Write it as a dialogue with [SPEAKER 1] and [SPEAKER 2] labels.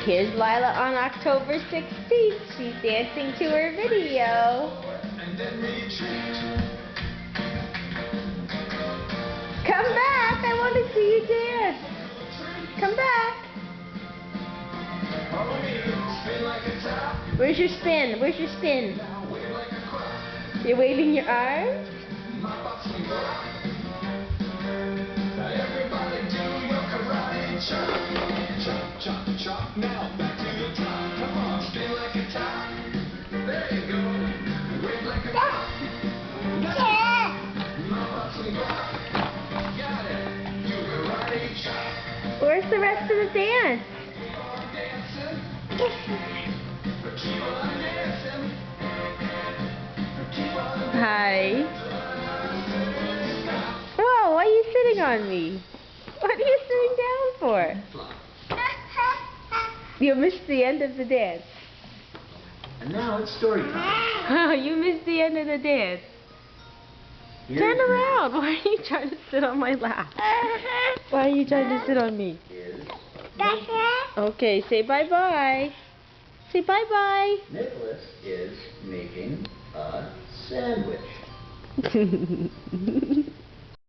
[SPEAKER 1] Here's Lila on October 16th. She's dancing to her video. Come back! I want to see you dance. Come back. Where's your spin? Where's your spin? You're waving your arms?
[SPEAKER 2] Now back to the top. Come on, spin like a top. There you go. Wave like a top. Got it. You karate chop.
[SPEAKER 1] Where's the rest of the dance?
[SPEAKER 2] Keep on dancing. Keep on dancing. Keep on dancing.
[SPEAKER 1] Hi. Whoa, why are you sitting on me? What are you sitting down for? You missed the end of the dance.
[SPEAKER 2] And now it's story time.
[SPEAKER 1] Oh, you missed the end of the dance. Turn around. Why are you trying to sit on my lap? Why are you trying to sit on me? Okay, say bye-bye. Say bye-bye.
[SPEAKER 2] Nicholas is making a sandwich.